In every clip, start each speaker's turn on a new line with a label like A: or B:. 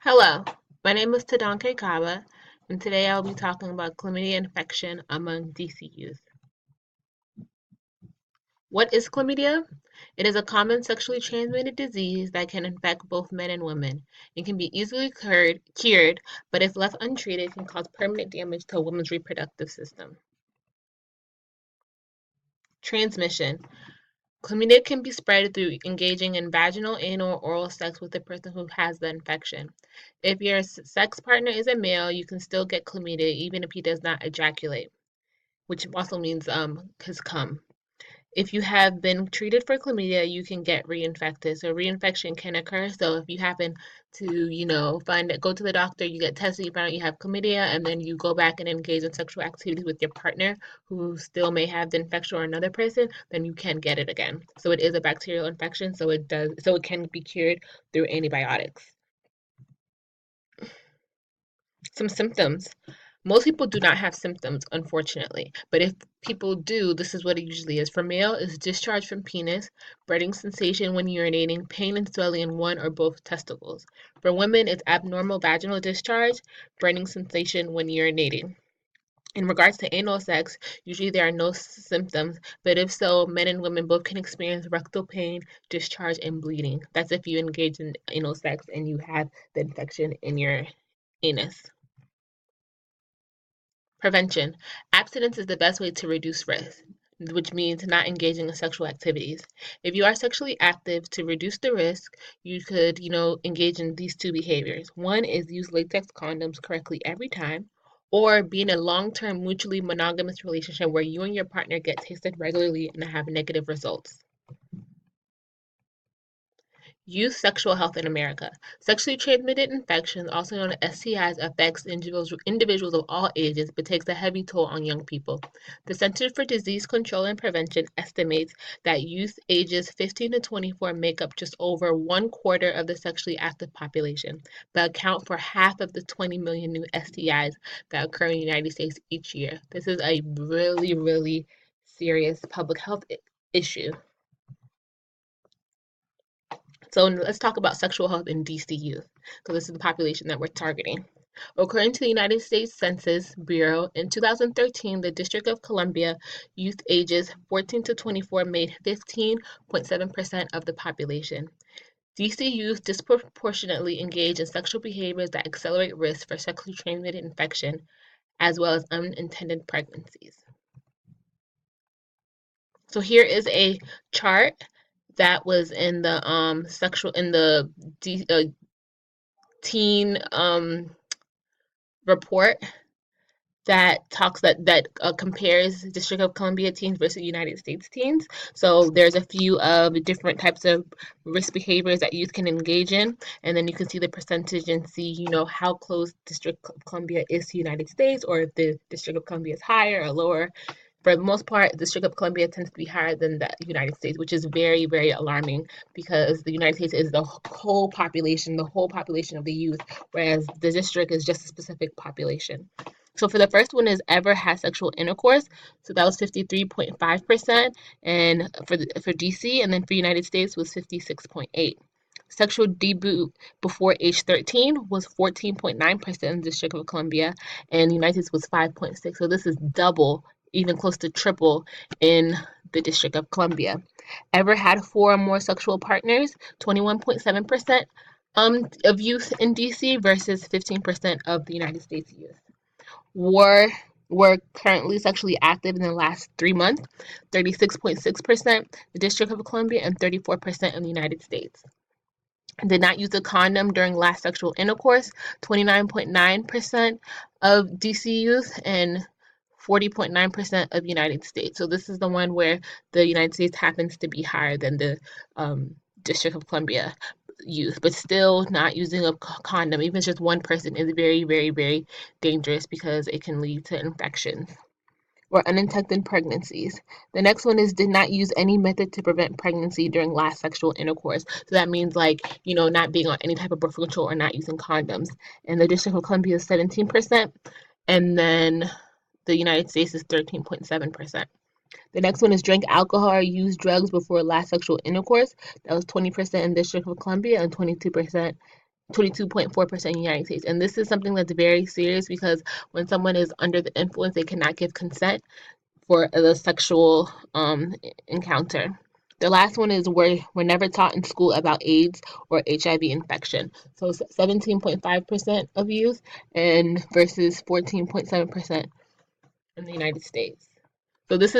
A: Hello, my name is Tadanke Kaba, and today I'll be talking about chlamydia infection among DC youth. What is chlamydia? It is a common sexually transmitted disease that can infect both men and women. It can be easily cured, but if left untreated, can cause permanent damage to a woman's reproductive system. Transmission. Chlamydia can be spread through engaging in vaginal, anal, or oral sex with the person who has the infection. If your sex partner is a male, you can still get chlamydia even if he does not ejaculate, which also means has come. If you have been treated for chlamydia, you can get reinfected. So reinfection can occur. So if you happen to, go to the doctor, you get tested, you find out you have chlamydia, and then you go back and engage in sexual activities with your partner who still may have the infection or another person, then you can get it again. So it is a bacterial infection, so it can be cured through antibiotics. Some symptoms. Most people do not have symptoms, unfortunately, but if people do, this is what it usually is. For male, it's discharge from penis, burning sensation when urinating, pain and swelling in one or both testicles. For women, it's abnormal vaginal discharge, burning sensation when urinating. In regards to anal sex, usually there are no symptoms, but if so, men and women both can experience rectal pain, discharge, and bleeding. That's if you engage in anal sex and you have the infection in your anus. Prevention. Abstinence is the best way to reduce risk, which means not engaging in sexual activities. If you are sexually active, to reduce the risk, you could, engage in these two behaviors. One is use latex condoms correctly every time, or be in a long-term mutually monogamous relationship where you and your partner get tested regularly and have negative results. Youth sexual health in America. Sexually transmitted infections, also known as STIs, affects individuals of all ages but takes a heavy toll on young people. The Center for Disease Control and Prevention estimates that youth ages 15 to 24 make up just over 1/4 of the sexually active population, but account for half of the 20 million new STIs that occur in the United States each year. This is a really, really serious public health issue. So let's talk about sexual health in DC youth, because this is the population that we're targeting. According to the United States Census Bureau, in 2013, the District of Columbia youth ages 14 to 24 made 15.7% of the population. DC youth disproportionately engage in sexual behaviors that accelerate risk for sexually transmitted infection, as well as unintended pregnancies. So here is a chart that was in the teen report that compares District of Columbia teens versus United States teens. So there's a few of different types of risk behaviors that youth can engage in, and then you can see the percentage and see, how close District of Columbia is to United States, or if the District of Columbia is higher or lower. For the most part, the District of Columbia tends to be higher than the United States, which is very, very alarming because the United States is the whole population of the youth, whereas the district is just a specific population. So for the first one is ever had sexual intercourse. So that was 53.5%, and for DC, and then for United States was 56.8. Sexual debut before age 13 was 14.9% in the District of Columbia, and the United States was 5.6. So this is double, even close to triple in the District of Columbia. Ever had four or more sexual partners, 21.7% of youth in DC versus 15% of the United States youth. Were currently sexually active in the last 3 months, 36.6% the District of Columbia and 34% in the United States. Did not use a condom during last sexual intercourse, 29.9% of DC youth and 40.9% of United States. So this is the one where the United States happens to be higher than the District of Columbia youth, but still not using a condom, even if it's just one person, is very, very, very dangerous because it can lead to infections or unintended pregnancies. The next one is did not use any method to prevent pregnancy during last sexual intercourse. So that means not being on any type of birth control or not using condoms. And the District of Columbia is 17%, and then the United States is 13.7%. The next one is drank alcohol or used drugs before last sexual intercourse. That was 20% in the District of Columbia and 22% 22.4% in the United States. And this is something that's very serious because when someone is under the influence, they cannot give consent for the sexual encounter. The last one is we're never taught in school about AIDS or HIV infection. So 17.5% of youth and versus 14.7% in the United States. So this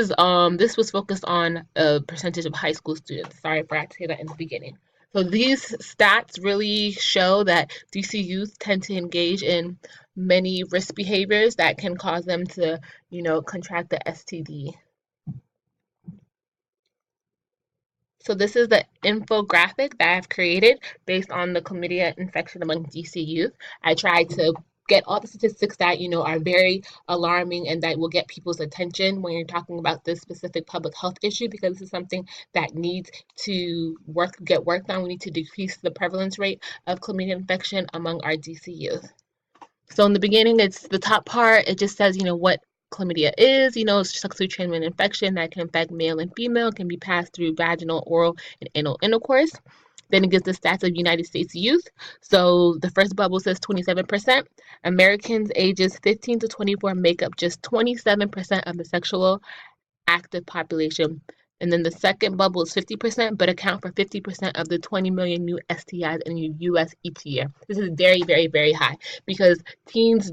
A: was focused on a percentage of high school students. Sorry, I forgot to say that in the beginning. So these stats really show that DC youth tend to engage in many risk behaviors that can cause them to, contract the STD. So this is the infographic that I've created based on the chlamydia infection among DC youth. I tried to get all the statistics that are very alarming and that will get people's attention when you're talking about this specific public health issue, because this is something that needs to get worked on. We need to decrease the prevalence rate of chlamydia infection among our DC youth. So in the beginning, it's the top part. It just says, what chlamydia is. It's sexually transmitted infection that can infect male and female, can be passed through vaginal, oral, and anal intercourse. Then it gives the stats of United States youth. So the first bubble says 27%. Americans ages 15 to 24 make up just 27% of the sexual active population. And then the second bubble is 50%, but account for 50% of the 20 million new STIs in the US each year. This is very, very, very high because teens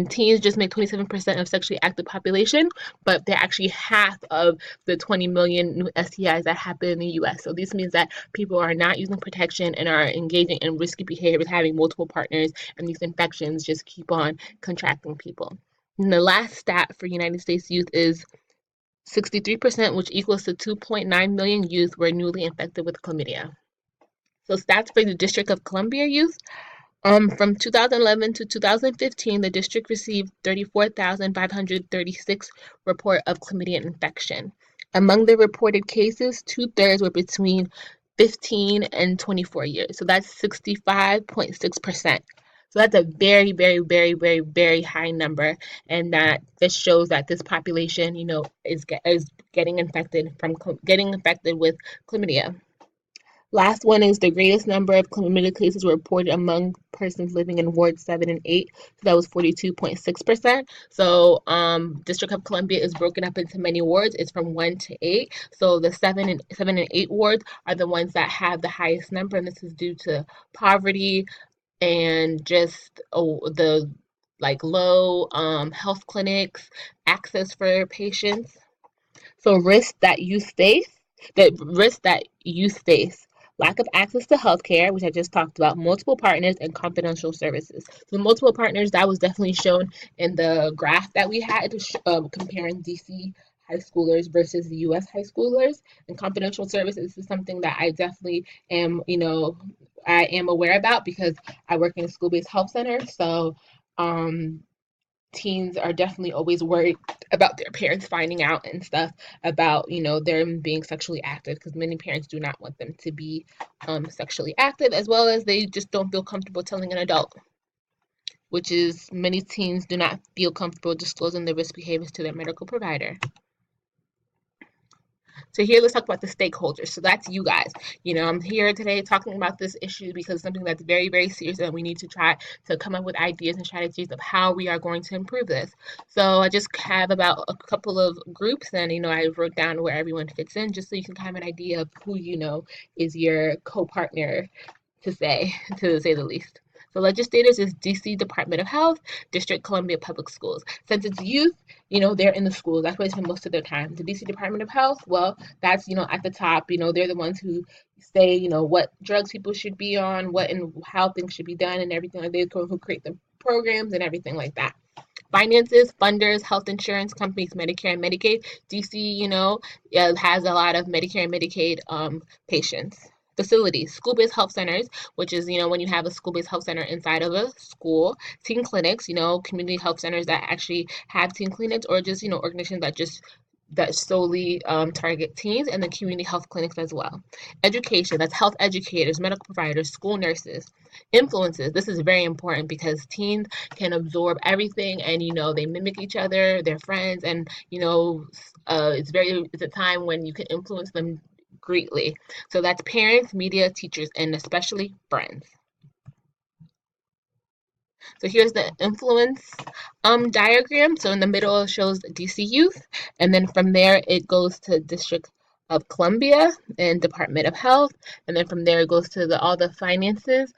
A: teens just make 27% of sexually active population, but they're actually half of the 20 million new STIs that happen in the US. So this means that people are not using protection and are engaging in risky behaviors, having multiple partners, and these infections just keep on contracting people. And the last stat for United States youth is 63%, which equals to 2.9 million youth were newly infected with chlamydia. So stats for the District of Columbia youth. From 2011 to 2015, the district received 34,536 report of chlamydia infection. Among the reported cases, two-thirds were between 15 and 24 years. So that's 65.6%. So that's a very, very, very, very, very high number, and that this shows that this population, is getting infected with chlamydia. Last one is the greatest number of chlamydia cases were reported among persons living in Ward 7 and 8. So that was 42.6%. So District of Columbia is broken up into many wards. It's from 1 to 8. So the 7 and 8 wards are the ones that have the highest number, and this is due to poverty and just the low health clinics, access for patients. So risks that youth face: lack of access to healthcare, which I just talked about, multiple partners, and confidential services. So multiple partners, that was definitely shown in the graph that we had comparing DC high schoolers versus the US high schoolers. And confidential services is something that I definitely I am aware about because I work in a school-based health center. So teens are definitely always worried about their parents finding out and stuff about them being sexually active, because many parents do not want them to be sexually active, as well as they just don't feel comfortable telling an adult, which is many teens do not feel comfortable disclosing their risk behaviors to their medical provider. So here, let's talk about the stakeholders. So that's you guys. I'm here today talking about this issue because it's something that's very, very serious, and we need to try to come up with ideas and strategies of how we are going to improve this. So I just have about a couple of groups, and I wrote down where everyone fits in, just so you can have an idea of who is your co-partner, to say the least. So legislators is DC Department of Health, District Columbia Public Schools. Since it's youth, they're in the schools. That's where they spend most of their time. The DC Department of Health, well, that's, at the top. They're the ones who say, what drugs people should be on, what and how things should be done and everything. Like they're who create the programs and everything like that. Finances, funders, health insurance companies, Medicare and Medicaid. DC, has a lot of Medicare and Medicaid patients. Facilities, school-based health centers, which is, when you have a school-based health center inside of a school. Teen clinics, community health centers that actually have teen clinics, or just, organizations that solely target teens, and the community health clinics as well. Education, that's health educators, medical providers, school nurses. Influences, this is very important because teens can absorb everything, and they mimic each other, their friends, and it's a time when you can influence them greatly. So that's parents, media, teachers, and especially friends. So here's the influence diagram. So in the middle it shows DC youth, and then from there it goes to District of Columbia and Department of Health, and then from there it goes to all the finances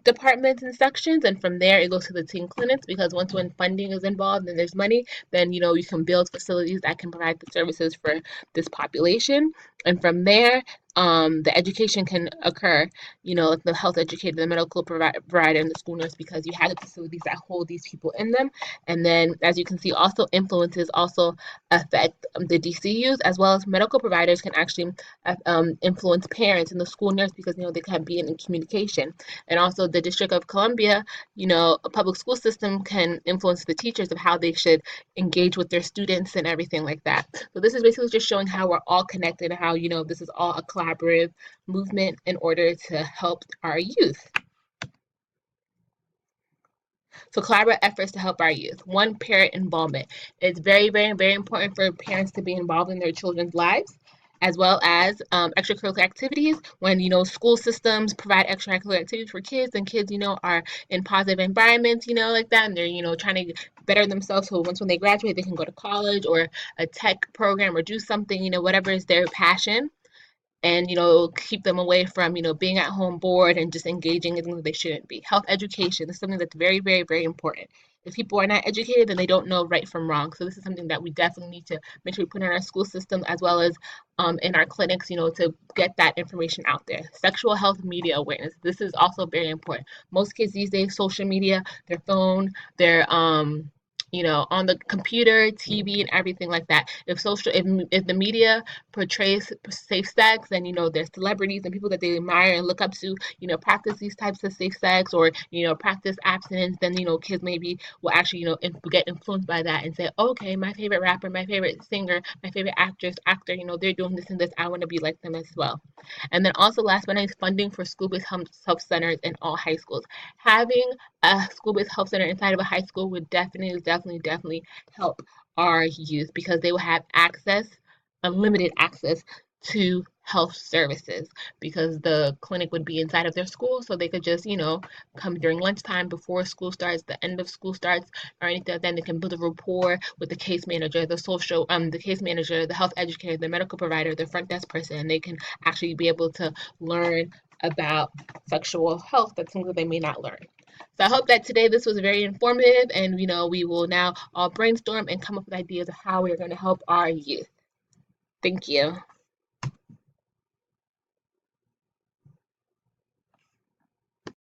A: departments and sections, and from there it goes to the teen clinics, because once when funding is involved and there's money, then you can build facilities that can provide the services for this population. And from there, the education can occur, the health educator, the medical provider, and the school nurse, because you have the facilities that hold these people in them. And then, as you can see, also influences also affect the DCUs, as well as medical providers can actually influence parents and the school nurse, because they can be in communication. And also the District of Columbia, a public school system can influence the teachers of how they should engage with their students and everything like that. So this is basically just showing how we're all connected and how, this is all a collaborative movement in order to help our youth. So collaborative efforts to help our youth. One, parent involvement. It's very, very, very important for parents to be involved in their children's lives, as well as extracurricular activities. When school systems provide extracurricular activities for kids, and kids are in positive environments, like that, and they're trying to better themselves, so once when they graduate they can go to college or a tech program or do something, whatever is their passion, and keep them away from being at home bored and just engaging in things that they shouldn't be. Health education is something that's very, very, very important. If people are not educated, then they don't know right from wrong. So this is something that we definitely need to make sure we put in our school system, as well as in our clinics, to get that information out there. Sexual health media awareness. This is also very important. Most kids these days, social media, their phone, their on the computer, TV, and everything like that. If the media portrays safe sex, then there's celebrities and people that they admire and look up to, practice these types of safe sex, or practice abstinence, then kids maybe will actually get influenced by that and say, okay, my favorite rapper, my favorite singer, my favorite actor, they're doing this and this, I want to be like them as well. And then also, last but not least, funding for school-based health centers in all high schools. Having a school-based health center inside of a high school would definitely, definitely, definitely help our youth, because they will have access, unlimited access to health services, because the clinic would be inside of their school, so they could just come during lunchtime, before school starts, the end of school starts, or anything. Then they can build a rapport with the case manager, the health educator, the medical provider, the front desk person, and they can actually be able to learn about sexual health. That's something that they may not learn. So I hope that today this was very informative, and we will now all brainstorm and come up with ideas of how we are going to help our youth. Thank you.